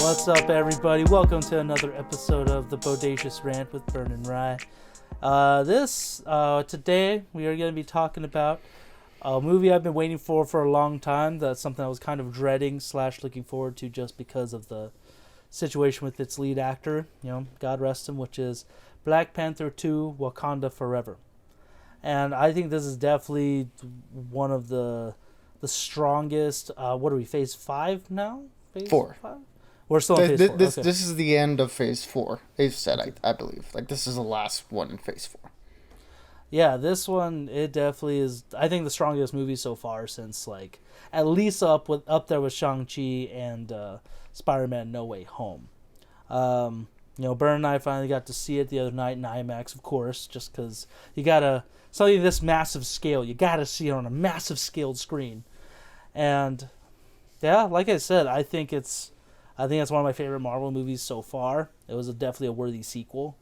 What's up, everybody? Welcome to another episode of the Bodacious Rant with Bern and Rye. Today we are going to be talking about a movie I've been waiting for a long time. That's something I was kind of dreading / looking forward to just because of the situation with its lead actor, God rest him, which is Black Panther 2: Wakanda Forever. And I think this is definitely one of the strongest. What are we, phase 5 now? Phase 4. 5? We're still in phase 4. This is the end of phase 4. They've said, I believe. Like, this is the last one in phase 4. Yeah, this one, it definitely is, I think, the strongest movie so far since, at least up there with Shang-Chi and Spider-Man No Way Home. Bern and I finally got to see it the other night in IMAX, of course, just because something this massive scale, you gotta see it on a massive scaled screen. And, yeah, like I said, I think it's one of my favorite Marvel movies so far. It was definitely a worthy sequel,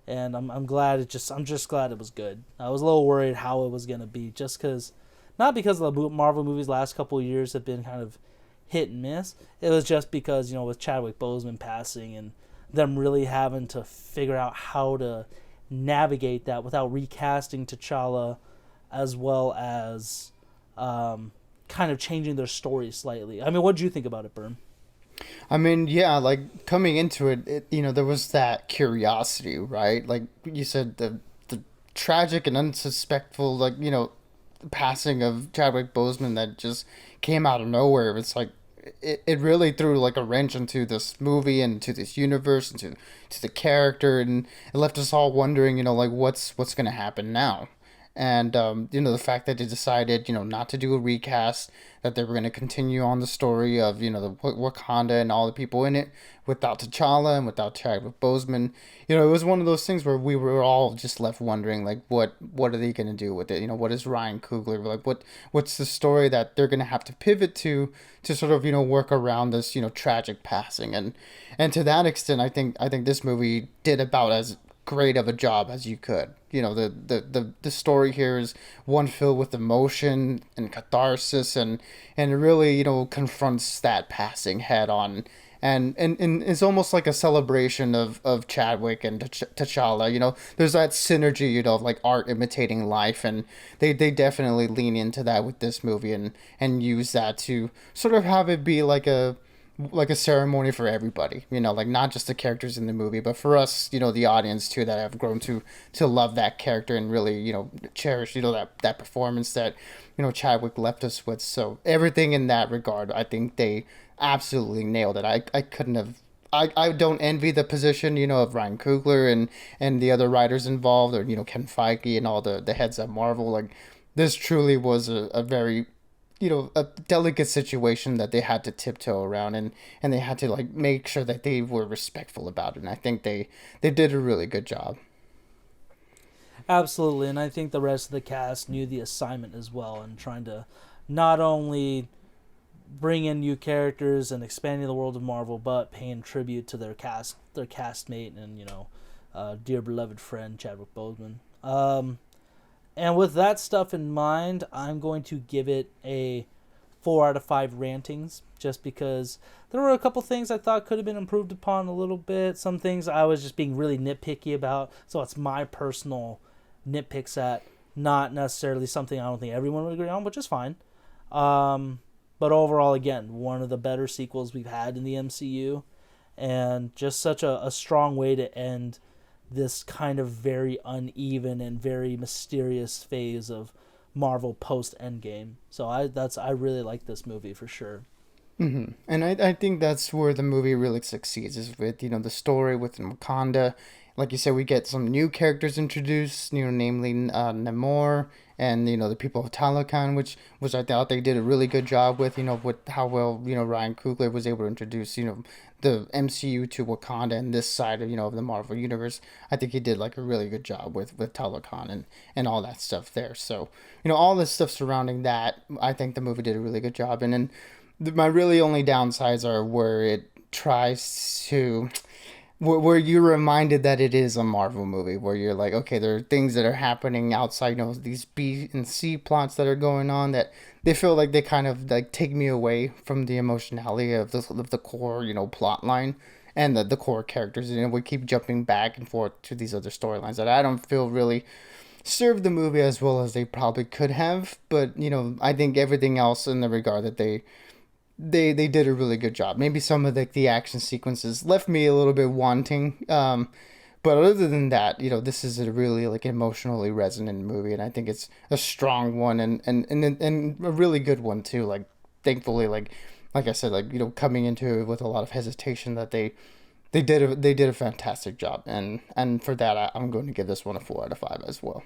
and I'm just glad it was good. I was a little worried how it was gonna be, just because, not because the Marvel movies last couple of years have been kind of hit and miss. It was just because with Chadwick Boseman passing and them really having to figure out how to navigate that without recasting T'Challa, as well as kind of changing their story slightly. I mean, what did you think about it, Bern? I mean, yeah, like, coming into it, there was that curiosity, right? Like you said, the tragic and unsuspectful, passing of Chadwick Boseman that just came out of nowhere. It's like, it really threw, like, a wrench into this movie and to this universe and to the character, and it left us all wondering, what's going to happen now. And, the fact that they decided, not to do a recast, that they were going to continue on the story of, the Wakanda and all the people in it without T'Challa and without Chadwick Boseman. It was one of those things where we were all just left wondering, like, what are they going to do with it? What is Ryan Coogler, like, what's the story that they're going to have to pivot to sort of, work around this, tragic passing. And to that extent, I think this movie did about as great of a job as you could. The story here is one filled with emotion and catharsis, and it really confronts that passing head on, and it's almost like a celebration of Chadwick and T'Challa. There's that synergy of, like, art imitating life, and they definitely lean into that with this movie and use that to sort of have it be like a ceremony for everybody, like, not just the characters in the movie, but for us, the audience too, that have grown to love that character and really, cherish, that performance that, Chadwick left us with. So everything in that regard, I think they absolutely nailed it. I couldn't have, I don't envy the position, of Ryan Coogler and the other writers involved, or, Ken Feige and all the heads at Marvel. Like, this truly was a very, a delicate situation that they had to tiptoe around, and they had to, like, make sure that they were respectful about it. And I think they did a really good job. Absolutely, and I think the rest of the cast knew the assignment as well, and trying to not only bring in new characters and expanding the world of Marvel, but paying tribute to their castmate and dear beloved friend Chadwick Boseman. And with that stuff in mind, I'm going to give it a 4 out of 5 rantings, just because there were a couple things I thought could have been improved upon a little bit. Some things I was just being really nitpicky about, so it's my personal nitpicks at, not necessarily something I don't think everyone would agree on, which is fine. But overall, again, one of the better sequels we've had in the MCU, and just such a strong way to end this kind of very uneven and very mysterious phase of Marvel post Endgame. So I really like this movie for sure. Mm-hmm. And I think that's where the movie really succeeds, is with the story within Wakanda. Like you said, we get some new characters introduced, namely Namor and the people of Talokan, which I thought they did a really good job with, with how well Ryan Coogler was able to introduce the MCU to Wakanda and this side of the Marvel universe. I think he did, like, a really good job with Talokan and all that stuff there. So all this stuff surrounding that, I think the movie did a really good job. And then my really only downsides are where it tries to where you're reminded that it is a Marvel movie, where you're like, okay, there are things that are happening outside, these B and C plots that are going on that they feel like they kind of like take me away from the emotionality of the core, plot line and the core characters. We keep jumping back and forth to these other storylines that I don't feel really serve the movie as well as they probably could have. But I think everything else in the regard that they did a really good job. Maybe some of the action sequences left me a little bit wanting. But other than that, this is a really like emotionally resonant movie, and I think it's a strong one and a really good one too. Like thankfully, like I said, coming into it with a lot of hesitation, that they did a fantastic job, and for that I'm going to give this one a 4 out of 5 as well.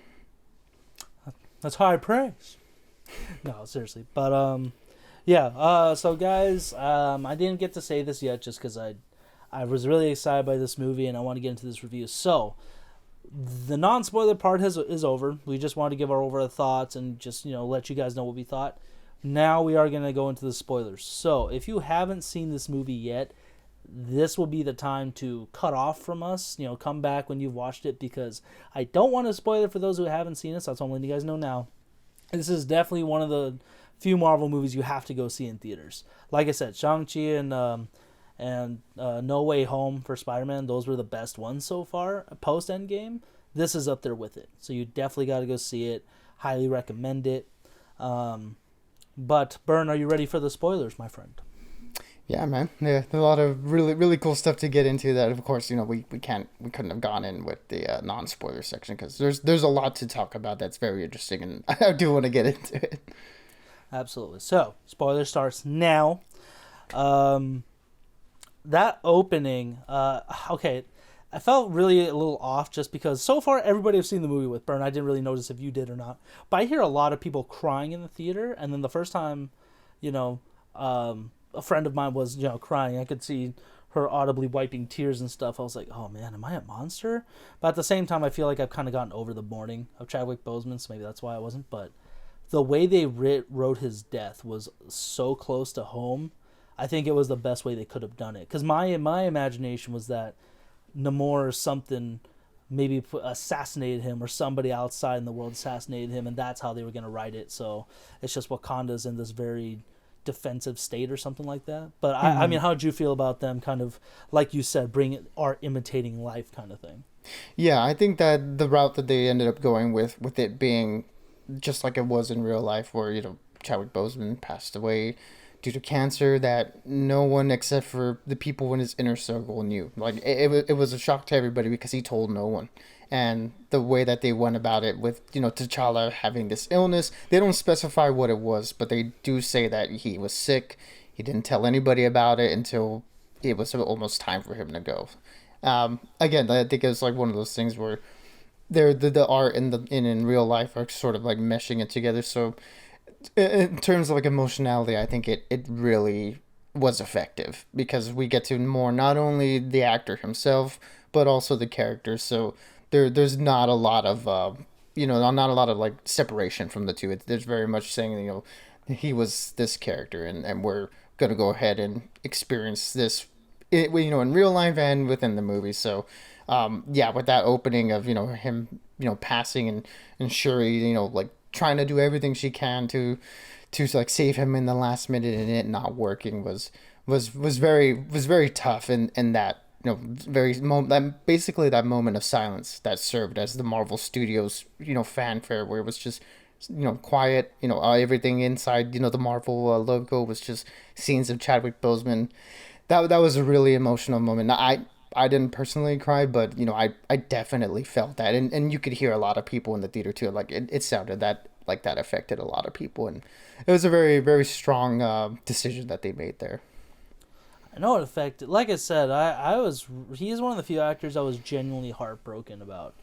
That's high praise. No, seriously, but yeah. So guys, I didn't get to say this yet, just because I was really excited by this movie and I want to get into this review. So the non-spoiler part is over. We just wanted to give our overall thoughts and just let you guys know what we thought. Now we are going to go into the spoilers. So if you haven't seen this movie yet, this will be the time to cut off from us. Come back when you've watched it, because I don't want to spoil it for those who haven't seen it. So that's what I'm letting you guys know now. This is definitely one of the few Marvel movies you have to go see in theaters. Like I said, Shang-Chi and No Way Home for Spider-Man, those were the best ones so far. Post Endgame, this is up there with it. So you definitely got to go see it. Highly recommend it. But Bern, are you ready for the spoilers, my friend? Yeah, man. Yeah, there's a lot of really, really cool stuff to get into. That, of course, we couldn't have gone in with the non-spoiler section, because there's a lot to talk about that's very interesting, and I do want to get into it. Absolutely. So, spoiler starts now. That opening, okay, I felt really a little off, just because so far everybody I've seen the movie with, Bern, I didn't really notice if you did or not, but I hear a lot of people crying in the theater, and then the first time, a friend of mine was, crying, I could see her audibly wiping tears and stuff. I was like, oh man, am I a monster? But at the same time, I feel like I've kind of gotten over the mourning of Chadwick Boseman, so maybe that's why I wasn't. But the way they wrote his death was so close to home. I think it was the best way they could have done it. Because my imagination was that Namor or something maybe assassinated him, or somebody outside in the world assassinated him, and that's how they were going to write it. So it's just Wakanda's in this very defensive state or something like that. But I mean, how did you feel about them kind of, like you said, bring art imitating life kind of thing? Yeah, I think that the route that they ended up going with it being just like it was in real life, where Chadwick Boseman passed away due to cancer, that no one except for the people in his inner circle knew. Like it was a shock to everybody, because he told no one. And the way that they went about it with T'Challa having this illness, they don't specify what it was, but they do say that he was sick. He didn't tell anybody about it until it was almost time for him to go. Again, I think it's like one of those things where the art and in real life are sort of like meshing it together. So in terms of like emotionality, I think it really was effective, because we get to more not only the actor himself but also the characters. So there's not a lot of not a lot of like separation from the two. There's very much saying he was this character, and we're gonna go ahead and experience this in real life and within the movie. So yeah, with that opening of him passing, and Shuri like trying to do everything she can to like save him in the last minute, and it not working was very tough, and that basically that moment of silence that served as the Marvel Studios fanfare, where it was just quiet, everything inside the Marvel logo was just scenes of Chadwick Boseman. That was a really emotional moment. I didn't personally cry, but I definitely felt that, and you could hear a lot of people in the theater too. Like it sounded that like that affected a lot of people, and it was a very, very strong decision that they made there. I know it affected. Like I said, he is one of the few actors I was genuinely heartbroken about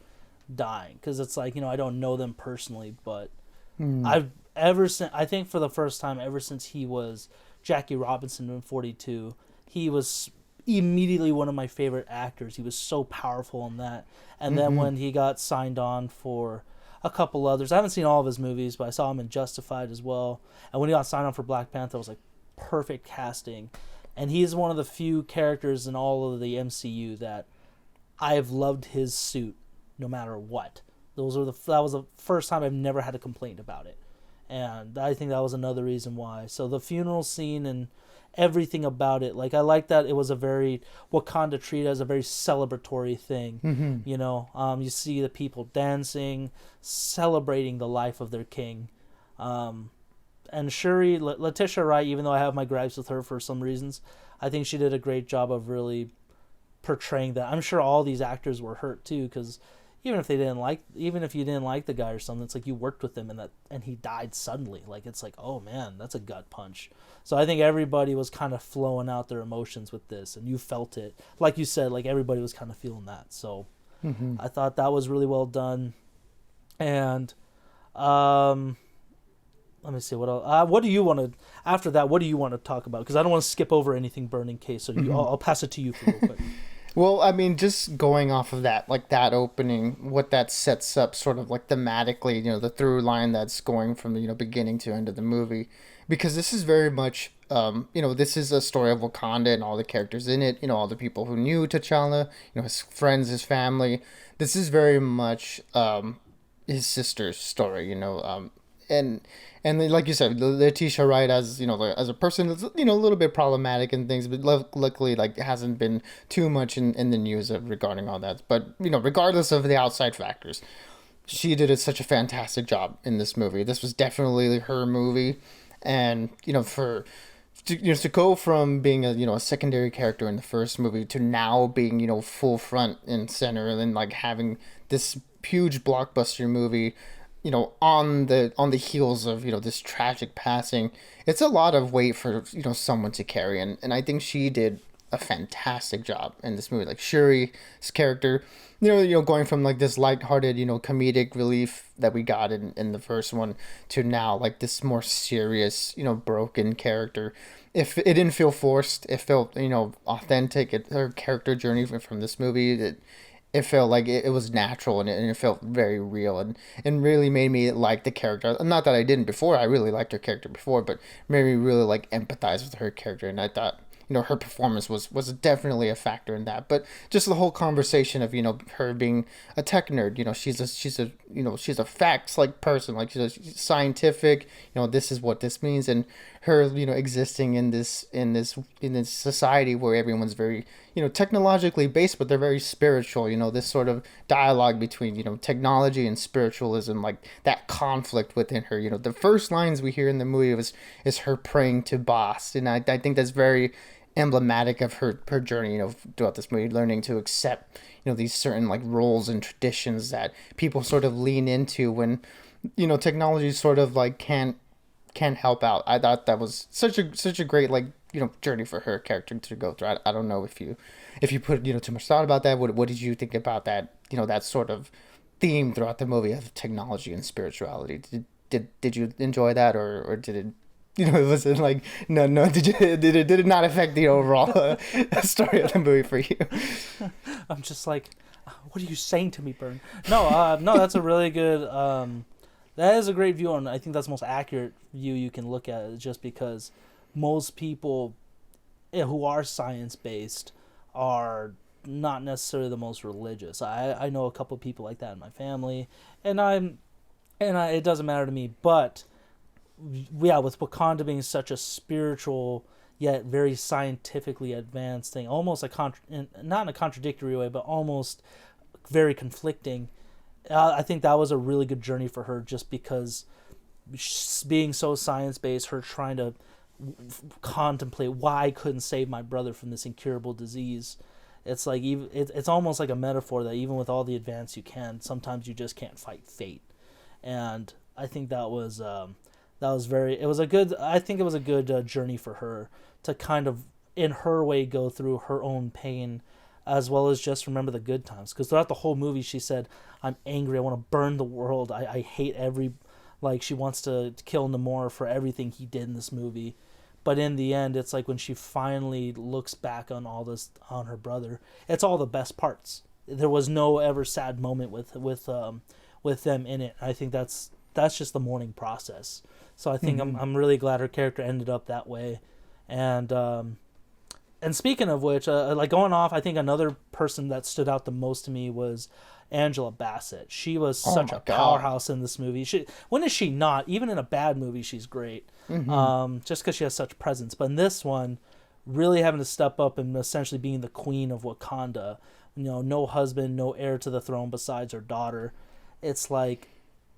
dying, because it's like I don't know them personally, but I've ever since, I think for the first time ever since he was Jackie Robinson in 42, he was immediately one of my favorite actors. He was so powerful in that. And then when he got signed on for a couple others, I haven't seen all of his movies, but I saw him in Justified as well. And when he got signed on for Black Panther, I was like, perfect casting. And he's one of the few characters in all of the MCU that I have loved his suit no matter what. That was the first time I've never had a complaint about it, and I think that was another reason why. So the funeral scene and everything about it, like I like that it was a very Wakanda treated as a very celebratory thing. Mm-hmm. You know, you see the people dancing, celebrating the life of their king. And Shuri, Letitia Wright, even though I have my gripes with her for some reasons, I think she did a great job of really portraying that. I'm sure all these actors were hurt too, because even if you didn't like the guy or something, it's like you worked with him and he died suddenly. Like it's like, oh man, that's a gut punch. So I think everybody was kind of flowing out their emotions with this, and you felt it. Like you said, like everybody was kind of feeling that. So Mm-hmm. I thought that was really well done. And let me see what else. What do you want to after that? What do you want to talk about? Because I don't want to skip over anything burning case. So I'll pass it to you for real quick. Well, I mean, just going off of that, like that opening, what that sets up sort of like thematically, the through line that's going from the, beginning to end of the movie. Because this is very much, this is a story of Wakanda and all the characters in it, all the people who knew T'Challa, his friends, his family. This is very much his sister's story, and then, like you said, Letitia Wright as as a person is a little bit problematic and things, but luckily like hasn't been too much in the news regarding all that. But regardless of the outside factors, she did such a fantastic job in this movie. This was definitely her movie, and to go from being a secondary character in the first movie to now being full front and center, and then like having this huge blockbuster movie on the heels of this tragic passing. It's a lot of weight for someone to carry, and I think she did a fantastic job in this movie. Like Shuri's character, going from like this lighthearted comedic relief that we got in the first one to now like this more serious broken character. If it didn't feel forced, it felt authentic. Her character journey from this movie, it felt like it was natural, and it felt very real, and really made me like the character. Not that I didn't before. I really liked her character before, but made me really like empathize with her character. And I thought her performance was definitely a factor in that. But just the whole conversation of her being a tech nerd. She's a facts like person. Like she's scientific. This is what this means, and her existing in this society where everyone's very technologically based, but they're very spiritual. This sort of dialogue between technology and spiritualism, like that conflict within her. The first lines we hear in the movie is her praying to Boss, and I think that's very emblematic of her journey throughout this movie, learning to accept these certain like roles and traditions that people sort of lean into when technology sort of like can't help out. I thought that was such a great like journey for her character to go through. I don't know if you put too much thought about that. What did you think about that that sort of theme throughout the movie of technology and spirituality? Did you enjoy that, or did it was it like no did it not affect the overall story of the movie for you? I'm just like, what are you saying to me, Bern? No, that's a really good. That is a great view, and I think that's the most accurate view you can look at it, just because most people who are science-based are not necessarily the most religious. I know a couple of people like that in my family, and it doesn't matter to me, but yeah, with Wakanda being such a spiritual yet very scientifically advanced thing, almost not in a contradictory way, but almost very conflicting. I think that was a really good journey for her, just because being so science-based, her trying to contemplate why I couldn't save my brother from this incurable disease. It's like it's almost like a metaphor that even with all the advance you can, sometimes you just can't fight fate. And I think that was I think it was a good journey for her to kind of in her way go through her own pain, as well as just remember the good times. Because throughout the whole movie, she said, I'm angry, I want to burn the world, I hate she wants to kill Namor for everything he did in this movie. But in the end, it's like when she finally looks back on all this, on her brother, it's all the best parts. There was no ever sad moment with them in it. I think that's just the mourning process. So I think I'm really glad her character ended up that way. And And speaking of which, like going off, I think another person that stood out the most to me was Angela Bassett. She was Oh such a my god. powerhouse in this movie. When is she not? Even in a bad movie, she's great. Mm-hmm. Just because she has such presence. But in this one, really having to step up and essentially being the queen of Wakanda. No husband, no heir to the throne besides her daughter. It's like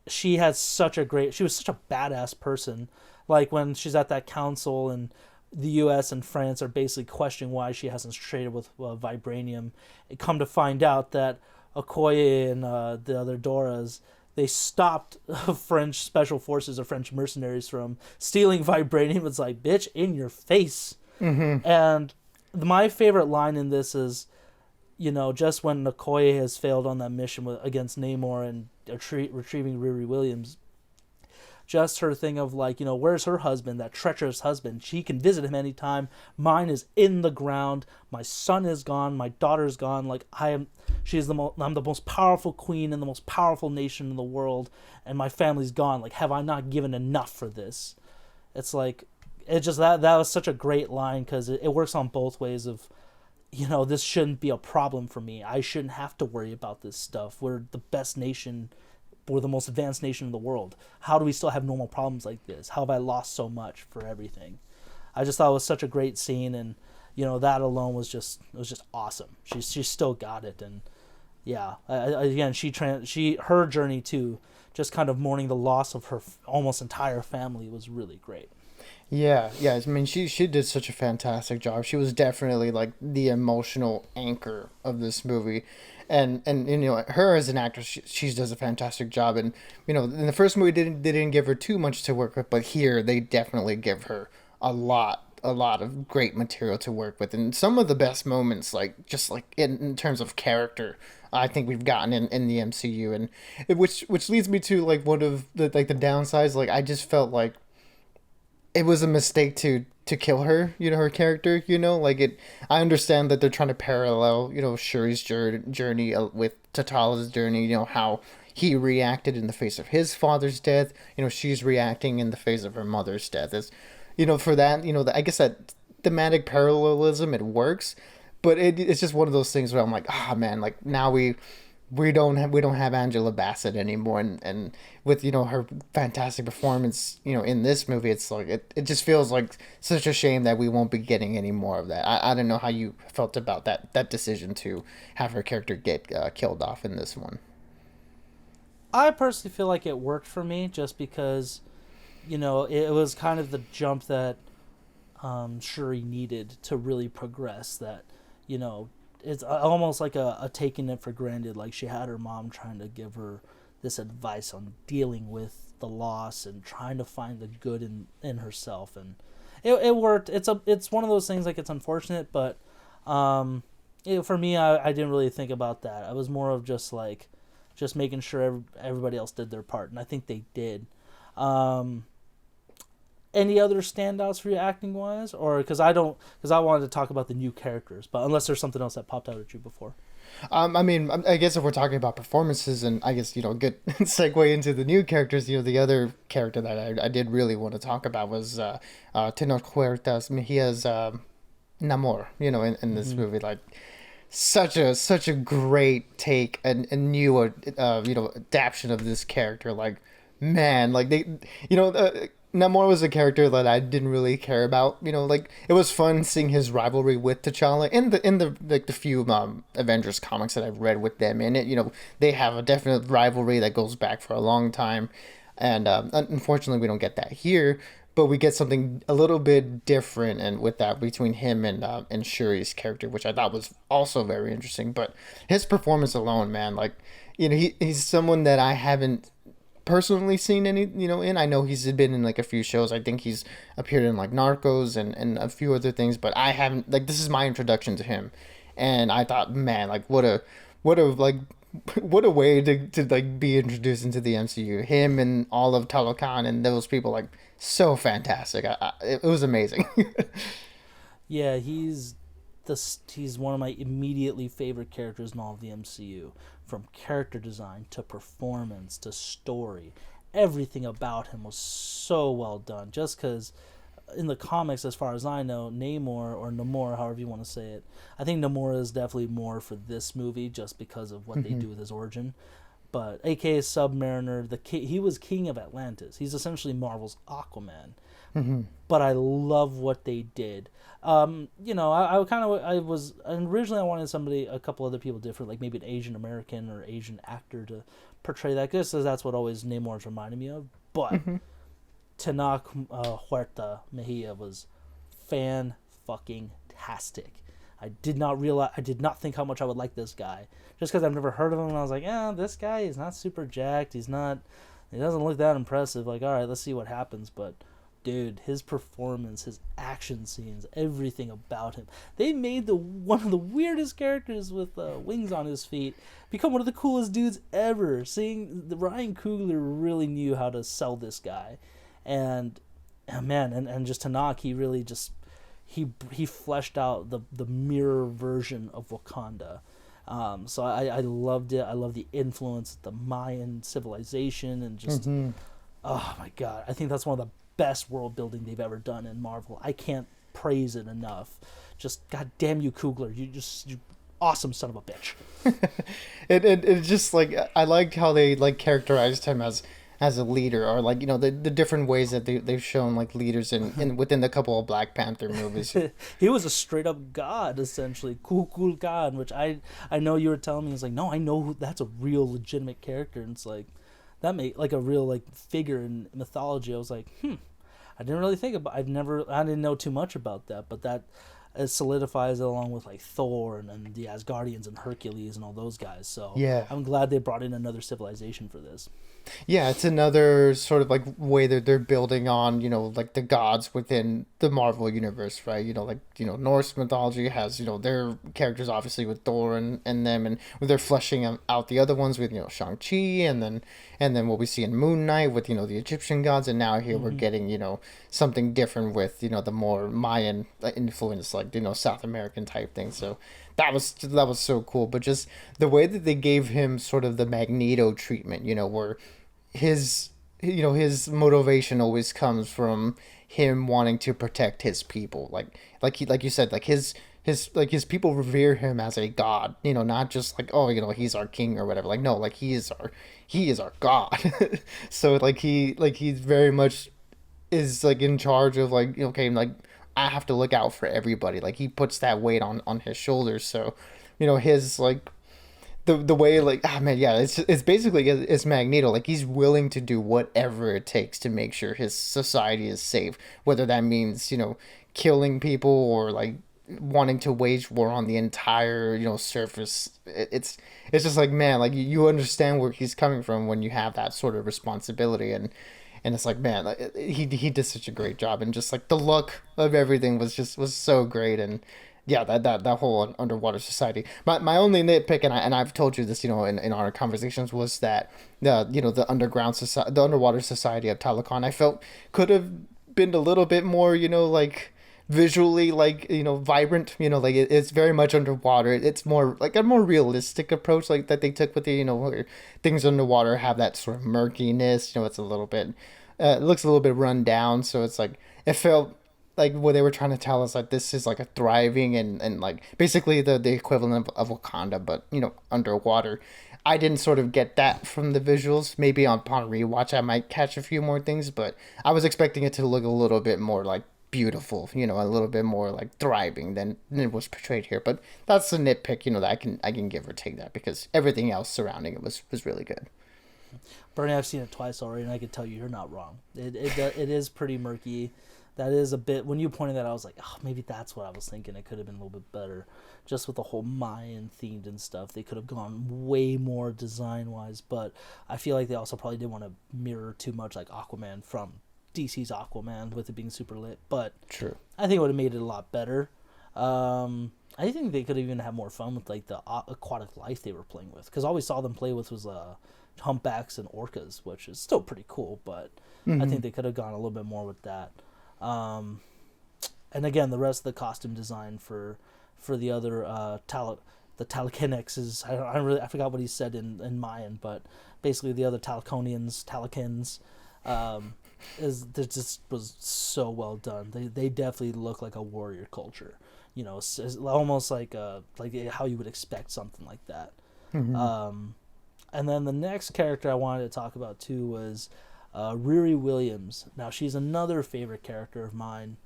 she was such a badass person. Like when she's at that council and the U.S. and France are basically questioning why she hasn't traded with vibranium. It come to find out that Okoye and the other Doras, they stopped French special forces or French mercenaries from stealing vibranium. It's like, bitch, in your face. Mm-hmm. And my favorite line in this is, just when Okoye has failed on that mission against Namor and retrieving Riri Williams, just her thing of like, where's her husband, that treacherous husband? She can visit him anytime. Mine is in the ground. My son is gone. My daughter's gone. Like I'm the most powerful queen in the most powerful nation in the world, and my family's gone. Like, have I not given enough for this? It's like, it just that was such a great line because it works on both ways of, this shouldn't be a problem for me. I shouldn't have to worry about this stuff. We're the best nation. We're the most advanced nation in the world. How do we still have normal problems like this? How have I lost so much for everything? I just thought it was such a great scene, and that alone was just awesome. She still got it, and yeah, again her journey too, just kind of mourning the loss of her almost entire family was really great. Yeah, yeah. I mean, she did such a fantastic job. She was definitely like the emotional anchor of this movie, and her as an actress, she does a fantastic job. And in the first movie, they didn't give her too much to work with, but here they definitely give her a lot of great material to work with, and some of the best moments, like just like in terms of character. I think we've gotten in the MCU, and which leads me to like one of the the downsides. Like I just felt like it was a mistake to kill her, her character, like it. I understand that they're trying to parallel, Shuri's journey with T'Challa's journey, how he reacted in the face of his father's death, she's reacting in the face of her mother's death. As for that, I guess that thematic parallelism, it works, but it's just one of those things where I'm like, ah, man, like now we don't have Angela Bassett anymore, and with her fantastic performance in this movie, it's like it just feels like such a shame that we won't be getting any more of that. I don't know how you felt about that decision to have her character get killed off in this one. I personally feel like it worked for me just because it was kind of the jump that Shuri needed to really progress. That it's almost like a taking it for granted. Like she had her mom trying to give her this advice on dealing with the loss and trying to find the good in herself, and it worked. It's one of those things, like, it's unfortunate, but for me, I didn't really think about that. I was more of just making sure everybody else did their part, and I think they did. Any other standouts for you acting wise, or because I wanted to talk about the new characters, but unless there's something else that popped out at you before. I mean, I guess if we're talking about performances, and I guess good segue into the new characters. The other character that I did really want to talk about was Tenoch Huertas Mejia's Namor. In this movie, like such a great take and new adaptation of this character. Like, man, like they Namor was a character that I didn't really care about. Like it was fun seeing his rivalry with T'Challa in the few Avengers comics that I've read with them in it. They have a definite rivalry that goes back for a long time, and unfortunately we don't get that here. But we get something a little bit different, and with that between him and Shuri's character, which I thought was also very interesting. But his performance alone, man, like he's someone that I haven't personally seen any in. I know he's been in like a few shows. I think he's appeared in like Narcos and a few other things, but I haven't, like, this is my introduction to him, and I thought, man, like what a like what a way to like be introduced into the MCU. Him and all of Talokan and those people, like, so fantastic. It was amazing. Yeah, he's one of my immediately favorite characters in all of the MCU. From character design to performance to story, everything about him was so well done. Just because in the comics, as far as I know, Namor or Namor, however you want to say it, I think Namor is definitely more for this movie just because of what they do with his origin. But AKA Submariner, he was king of Atlantis. He's essentially Marvel's Aquaman. But I love what they did. I was originally I wanted a couple other people different, like maybe an Asian American or Asian actor to portray that, because that's what always Namor's reminded me of. But Tenoch Huerta Mejia was fan-fucking-tastic. I did not think how much I would like this guy, just because I've never heard of him. And I was like, this guy is not super jacked. He doesn't look that impressive. Like, all right, let's see what happens. But dude, his performance, his action scenes, everything about him. They made one of the weirdest characters with wings on his feet become one of the coolest dudes ever. Ryan Coogler really knew how to sell this guy, and just Tenoch, he really just he fleshed out the mirror version of Wakanda. So I loved it. I love the influence of the Mayan civilization and just oh my god, I think that's one of the best world building they've ever done in Marvel. I can't praise it enough. Just goddamn you, Coogler, you awesome son of a bitch. it just like I liked how they like characterized him as a leader, or like the different ways that they've shown like leaders in within the couple of Black Panther movies. He was a straight up god, essentially, cool god, which I know you were telling me. It's like, no, I know that's a real legitimate character, and it's like that made like a real like figure in mythology. I was like, I didn't really think about. I didn't know too much about that, but that solidifies it along with like Thor and the Asgardians and Hercules and all those guys. So yeah, I'm glad they brought in another civilization for this. Yeah, it's another sort of like way that they're building on, like the gods within the Marvel universe, right? Norse mythology has, their characters obviously with Thor and them, and they're fleshing out the other ones with, Shang-Chi and then what we see in Moon Knight with, the Egyptian gods, and now here we're getting, something different with, the more Mayan influence, like, South American type thing. So that was so cool. But just the way that they gave him sort of the Magneto treatment, where his motivation always comes from him wanting to protect his people, like you said, like his people revere him as a god, not just like, oh, he's our king or whatever. Like, no, like he is our god. So like he's very much is like in charge of like, okay, like I have to look out for everybody. Like he puts that weight on his shoulders. So his like the way, like, it's basically it's Magneto. Like he's willing to do whatever it takes to make sure his society is safe, whether that means killing people or like wanting to wage war on the entire surface. It's just like, man, like you understand where he's coming from when you have that sort of responsibility, and it's like, man, like, he did such a great job, and just like the look of everything was so great. And yeah, that whole underwater society. My only nitpick, and I've told you this, in our conversations, was that the underwater society of Talokan, I felt could have been a little bit more, like visually, like, vibrant. Like it's very much underwater. It's more like a more realistic approach, like that they took with the where things underwater have that sort of murkiness. It's a little bit, it looks a little bit run down. So it's like it felt like what they were trying to tell us, like this is like a thriving and like basically the equivalent of Wakanda, but underwater. I didn't sort of get that from the visuals. Maybe upon rewatch I might catch a few more things, but I was expecting it to look a little bit more like beautiful, a little bit more like thriving than it was portrayed here. But that's a nitpick, that I can give or take that, because everything else surrounding it was really good. Bernie, I've seen it twice already, and I can tell you you're not wrong. It is pretty murky. That is a bit, when you pointed that, I was like, oh, maybe that's what I was thinking. It could have been a little bit better. Just with the whole Mayan themed and stuff, they could have gone way more design wise, but I feel like they also probably didn't want to mirror too much like Aquaman from DC's Aquaman with it being super lit. But true, I think it would have made it a lot better. I think they could even have more fun with like the aquatic life they were playing with, because all we saw them play with was humpbacks and orcas, which is still pretty cool, but I think they could have gone a little bit more with that. And again, the rest of the costume design for the other the Talakinics is, I forgot what he said in Mayan, but basically the other Talakonians, Talakins, is that just was so well done. They definitely look like a warrior culture. It's almost like how you would expect something like that. Mm-hmm. And then the next character I wanted to talk about too was Riri Williams. Now she's another favorite character of mine,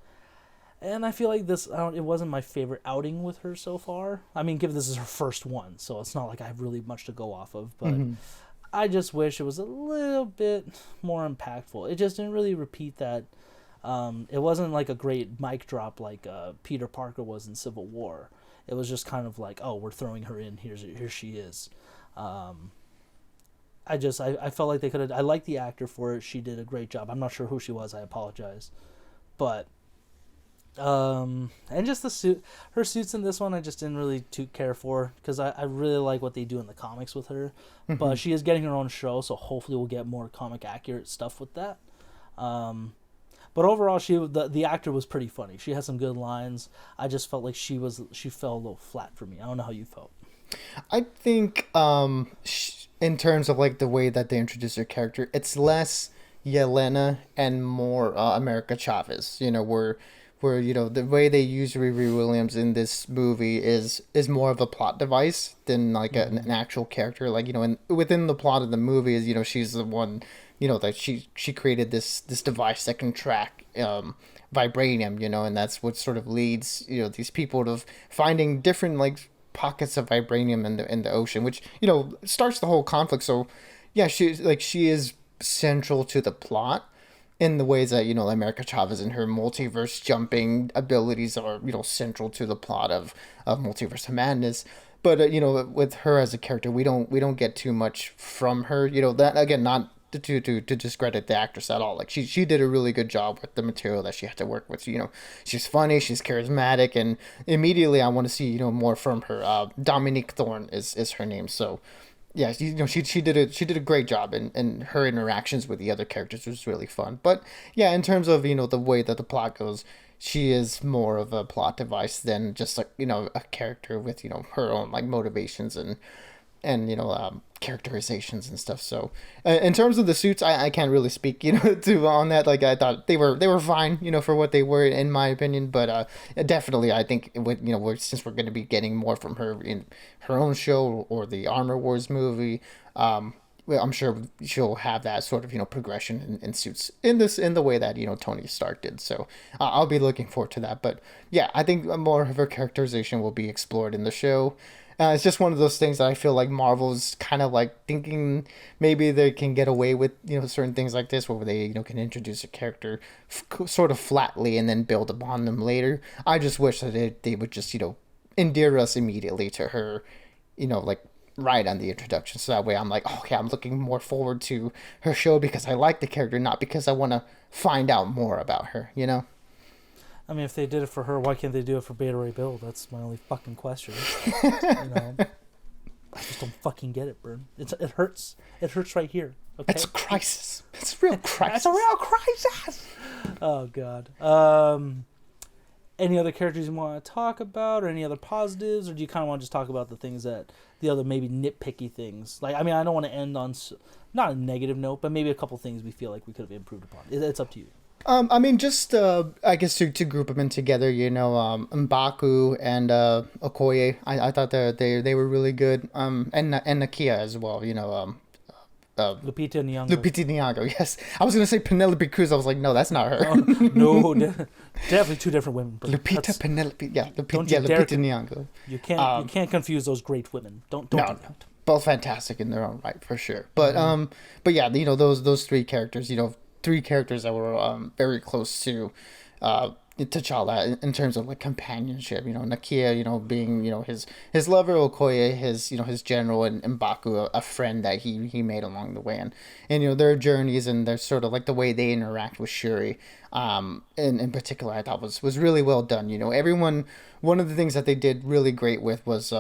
and I feel like it wasn't my favorite outing with her so far. I mean, given this is her first one, so it's not like I have really much to go off of, but. Mm-hmm. I just wish it was a little bit more impactful. It just didn't really repeat that. It wasn't like a great mic drop like Peter Parker was in Civil War. It was just kind of like, oh, we're throwing her in. Here she is. I felt like they could have. I liked the actor for it. She did a great job. I'm not sure who she was. I apologize, but and just her suits in this one I just didn't really too care for, because I really like what they do in the comics with her. Mm-hmm. But she is getting her own show, so hopefully we'll get more comic accurate stuff with that. But overall the actor was pretty funny. She had some good lines. I just felt like she fell a little flat for me. I don't know how you felt. I think in terms of like the way that they introduce her character, it's less Yelena and more America Chavez. Where the way they use Riri Williams in this movie is more of a plot device than like an actual character. Like and within the plot of the movie is she's the one that she created this device that can track vibranium. And that's what sort of leads these people to finding different like pockets of vibranium in the ocean, which starts the whole conflict. So yeah, she is central to the plot in the ways that America Chavez and her multiverse jumping abilities are central to the plot of Multiverse of Madness. But with her as a character, we don't get too much from her. That again, not to discredit the actress at all. Like she did a really good job with the material that she had to work with. She's funny, she's charismatic, and immediately I want to see more from her. Dominique Thorne is her name. So yeah, she did a great job, and her interactions with the other characters was really fun. But yeah, in terms of the way that the plot goes, she is more of a plot device than just like a character with her own like motivations and characterizations and stuff. So in terms of the suits, I can't really speak to on that. Like I thought they were fine for what they were in my opinion, but definitely I think since we're going to be getting more from her in her own show or the Armor Wars movie, well, I'm sure she'll have that sort of progression in suits in the way that Tony Stark did. So I'll be looking forward to that. But yeah, I think more of her characterization will be explored in the show. It's just one of those things that I feel like Marvel's kind of like thinking maybe they can get away with certain things like this, where they can introduce a character sort of flatly and then build upon them later. I just wish that they would just endear us immediately to her, like right on the introduction. So that way I'm like, oh yeah, I'm looking more forward to her show because I like the character, not because I want to find out more about her. I mean, if they did it for her, why can't they do it for Beta Ray Bill? That's my only fucking question. I just don't fucking get it, Bern. It hurts. It hurts right here. Okay? It's a crisis. It's a real crisis. It's a real crisis. Oh God. Any other characters you want to talk about, or any other positives, or do you kind of want to just talk about the things that the other maybe nitpicky things? Like, I mean, I don't want to end on not a negative note, but maybe a couple things we feel like we could have improved upon. It's up to you. I mean, just I guess to group them in together, M'Baku and Okoye. I thought that they were really good. And Nakia as well. Lupita Nyong'o. Lupita Nyong'o. Yes, I was gonna say Penelope Cruz. I was like, no, that's not her. No, definitely two different women. Lupita Penelope. Yeah, Lupita Nyong'o. You can't confuse those great women. Don't do that. Both fantastic in their own right, for sure. But but yeah, those three characters. Three characters that were very close to T'Challa in terms of like companionship. Nakia, being his lover, Okoye, his general, and M'Baku, a friend that he made along the way, and their journeys and their sort of like the way they interact with Shuri, in particular, I thought was really well done. Everyone. One of the things that they did really great with was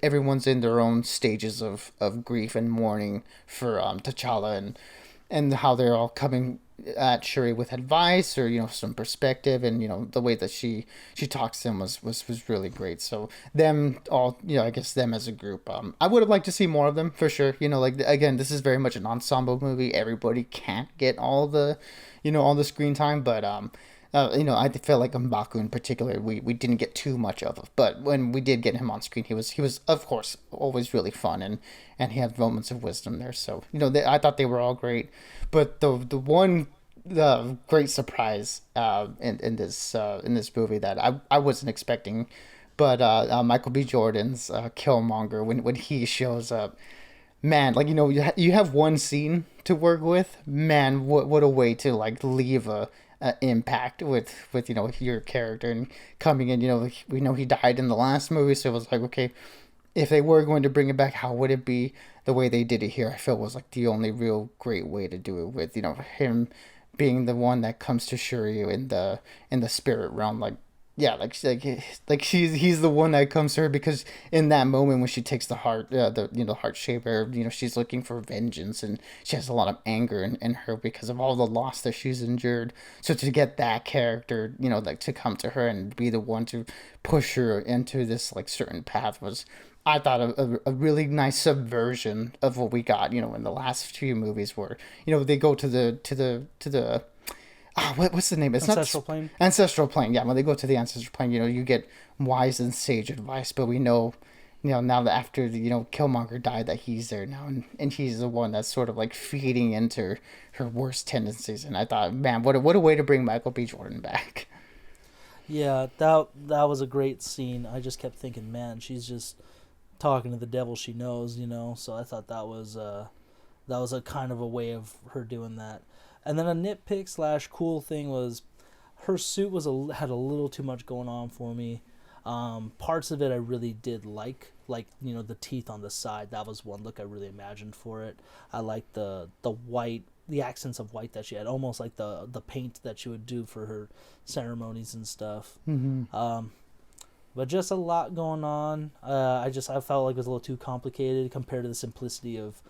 everyone's in their own stages of grief and mourning for T'Challa and how they're all coming at Shuri with advice or some perspective, and the way that she talks to him was really great. So them all, I guess them as a group, I would have liked to see more of them for sure. Like again, this is very much an ensemble movie. Everybody can't get all the all the screen time, but I feel like M'Baku in particular, we didn't get too much of, but when we did get him on screen, he was of course always really fun, and he had moments of wisdom there. So I thought they were all great, but the one great surprise in this movie that I wasn't expecting, but Michael B. Jordan's Killmonger, when he shows up, man, like you have one scene to work with, man, what a way to like leave a impact with your character, and coming in, we know he died in the last movie, so it was like, okay, if they were going to bring it back, how would it be? The way they did it here, I felt was like the only real great way to do it, with him being the one that comes to Shuri in the spirit realm, like, yeah, like he's the one that comes to her, because in that moment when she takes the heart, the heart shaper, she's looking for vengeance, and she has a lot of anger in her because of all the loss that she's endured. So to get that character, like to come to her and be the one to push her into this like certain path, was, I thought, a really nice subversion of what we got, in the last few movies, where they go to the what's the name? It's Ancestral not Plane. Ancestral Plane. Yeah, when they go to the Ancestral Plane, you get wise and sage advice. But we know, now that after Killmonger died, that he's there now, and he's the one that's sort of like feeding into her worst tendencies. And I thought, man, what a way to bring Michael B. Jordan back. Yeah, that was a great scene. I just kept thinking, man, she's just talking to the devil she knows, So I thought that was a kind of a way of her doing that. And then a nitpick slash cool thing was her suit had a little too much going on for me. Parts of it I really did like the teeth on the side. That was one look I really imagined for it. I liked the white, the accents of white that she had, almost like the paint that she would do for her ceremonies and stuff. Mm-hmm. But just a lot going on. I felt like it was a little too complicated compared to the simplicity of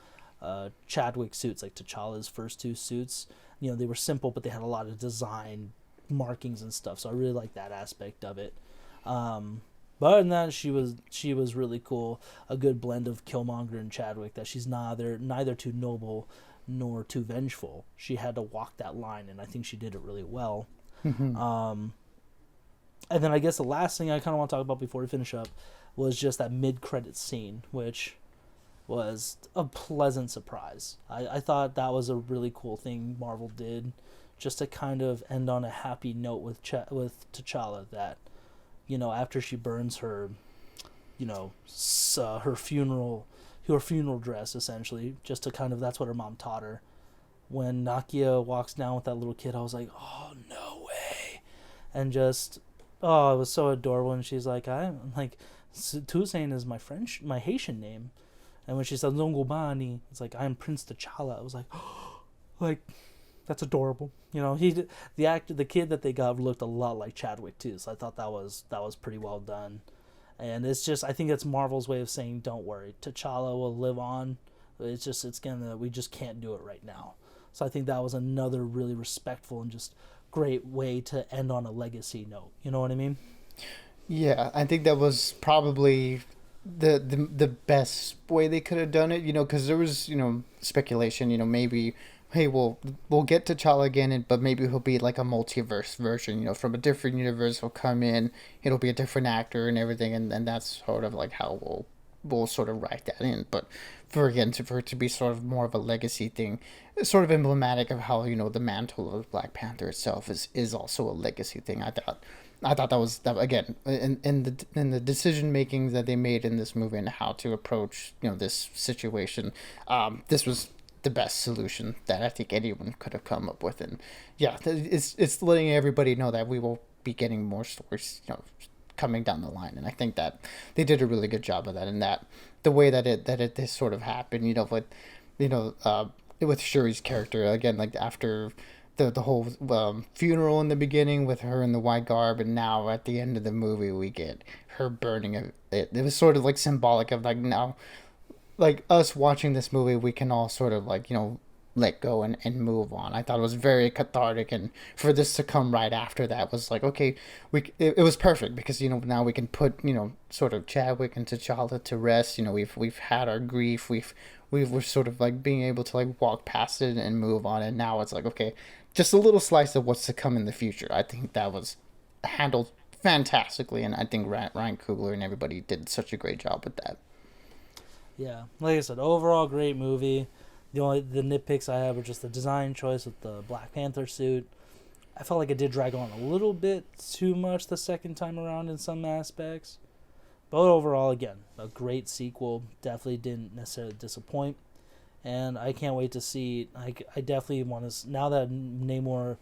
Chadwick suits, like T'Challa's first two suits. They were simple, but they had a lot of design markings and stuff. So I really like that aspect of it. But other than that, she was really cool. A good blend of Killmonger and Chadwick. That she's neither too noble nor too vengeful. She had to walk that line, and I think she did it really well. Mm-hmm. And then I guess the last thing I kind of want to talk about before we finish up was just that mid-credit scene, which was a pleasant surprise. I thought that was a really cool thing Marvel did, just to kind of end on a happy note with T'Challa, that, after she burns her, her funeral dress, essentially, just to kind of, that's what her mom taught her. When Nakia walks down with that little kid, I was like, oh, no way. And just, oh, it was so adorable. And she's like, I'm like, Toussaint is my Haitian name. And when she said Zongobani, it's like, I'm Prince T'Challa. I was like, oh, like, that's adorable. The kid that they got looked a lot like Chadwick too. So I thought that was pretty well done. And it's just, I think it's Marvel's way of saying, don't worry, T'Challa will live on. We just can't do it right now. So I think that was another really respectful and just great way to end on a legacy note. You know what I mean? Yeah, I think that was probably the best way they could have done it, because there was, speculation, maybe, hey, we'll get T'Challa again, but maybe he'll be like a multiverse version, from a different universe. He'll come in, it'll be a different actor and everything, and that's sort of like how we'll sort of write that in. But for it to be sort of more of a legacy thing, it's sort of emblematic of how, the mantle of Black Panther itself is also a legacy thing. I thought that was, that again, in the decision making that they made in this movie and how to approach this situation, this was the best solution that I think anyone could have come up with. And yeah, it's letting everybody know that we will be getting more stories coming down the line, and I think that they did a really good job of that. And that the way that it this sort of happened, with Shuri's character again, like after the whole funeral in the beginning with her in the white garb, and now at the end of the movie we get her burning it. It was sort of like symbolic of like, now, like us watching this movie, we can all sort of like let go and move on. I thought it was very cathartic, and for this to come right after that was like, okay, it was perfect because now we can put sort of Chadwick and T'Challa to rest. We've had our grief, we're sort of like being able to like walk past it and move on, and now it's like, okay, just a little slice of what's to come in the future. I think that was handled fantastically, and I think Ryan Coogler and everybody did such a great job with that. Yeah, like I said, overall great movie. The nitpicks I have are just the design choice with the Black Panther suit. I felt like it did drag on a little bit too much the second time around in some aspects. But overall, again, a great sequel. Definitely didn't necessarily disappoint. And I can't wait to see. I definitely want to. Now that Namor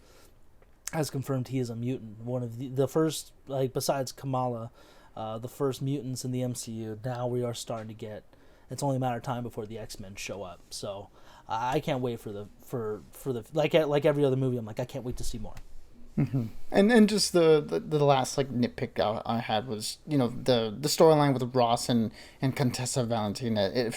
has confirmed he is a mutant, one of the first, like besides Kamala, the first mutants in the MCU. Now we are starting to get. It's only a matter of time before the X-Men show up. So I can't wait for the like every other movie. I'm like, I can't wait to see more. Mm-hmm. And just the last like nitpick I had was the storyline with Ross and Contessa Valentina. It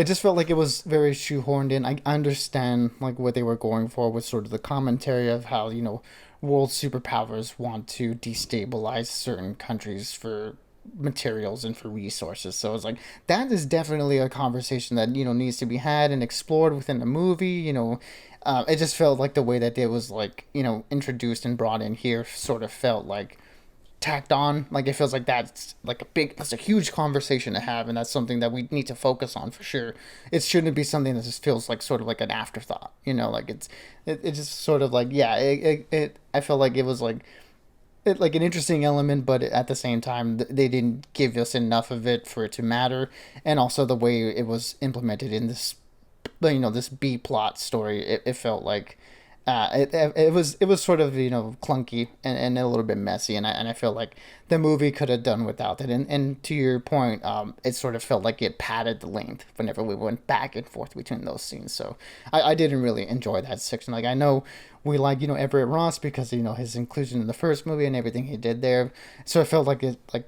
just felt like it was very shoehorned in. I understand like what they were going for with sort of the commentary of how world superpowers want to destabilize certain countries for materials and for resources. So it's like that is definitely a conversation that needs to be had and explored within the movie. It just felt like the way that it was like introduced and brought in here sort of felt like tacked on. Like it feels like that's a huge conversation to have, and that's something that we need to focus on for sure. It shouldn't be something that just feels like sort of like an afterthought. Like it just sort of like I felt like it was like like an interesting element, but at the same time they didn't give us enough of it for it to matter. And also the way it was implemented in this this B plot story, it felt like it was sort of clunky and a little bit messy, and I feel like the movie could have done without that. And to your point, it sort of felt like it padded the length whenever we went back and forth between those scenes. So I didn't really enjoy that section. Like I know we like Everett Ross because his inclusion in the first movie and everything he did there. So it felt like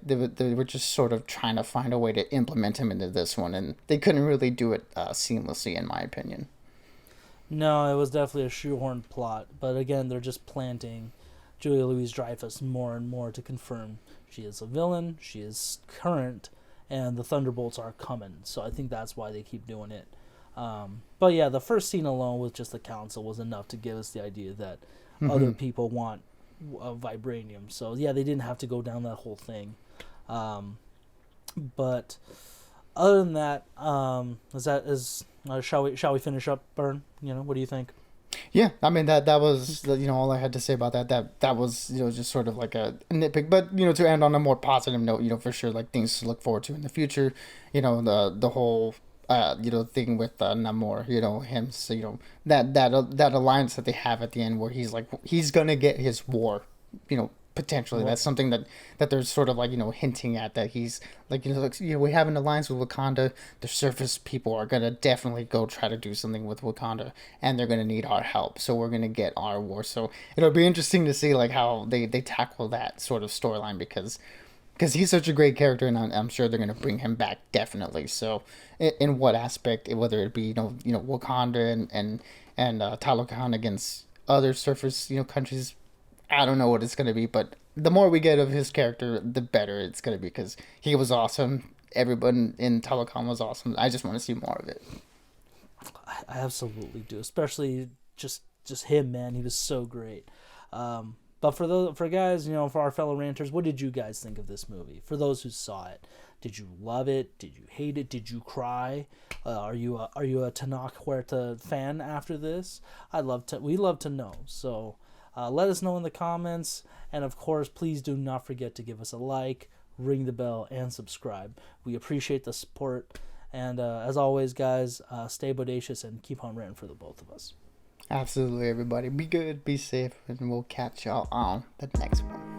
they were just sort of trying to find a way to implement him into this one, and they couldn't really do it seamlessly, in my opinion. No, it was definitely a shoehorned plot. But again, they're just planting Julia Louis-Dreyfus more and more to confirm she is a villain, she is current, and the Thunderbolts are coming. So I think that's why they keep doing it. But yeah, the first scene alone with just the council was enough to give us the idea that other people want vibranium. So yeah, they didn't have to go down that whole thing. But other than that, shall we finish up, Burn? What do you think? Yeah, I mean that was all I had to say about that. That was just sort of like a nitpick, but to end on a more positive note, for sure like things to look forward to in the future. The whole thing with Namor, him, so that alliance that they have at the end where he's gonna get his war, potentially. That's something that they're sort of like hinting at, that he's like we have an alliance with Wakanda. The surface people are gonna definitely go try to do something with Wakanda, and they're gonna need our help. So we're gonna get our war. So it'll be interesting to see like how they tackle that sort of storyline because he's such a great character, and I'm sure they're gonna bring him back definitely. So in what aspect, whether it be Wakanda and Talokan against other surface countries. I don't know what it's going to be, but the more we get of his character, the better it's going to be because he was awesome. Everyone in Talokan was awesome. I just want to see more of it. I absolutely do, especially just him, man. He was so great. But for guys, for our fellow ranters, what did you guys think of this movie? For those who saw it, did you love it? Did you hate it? Did you cry? Are you a Tenoch Huerta fan after this? We'd love to know. So. Let us know in the comments, and of course, please do not forget to give us a like, ring the bell, and subscribe. We appreciate the support, and as always, guys, stay bodacious and keep on ranting for the both of us. Absolutely, everybody. Be good, be safe, and we'll catch y'all on the next one.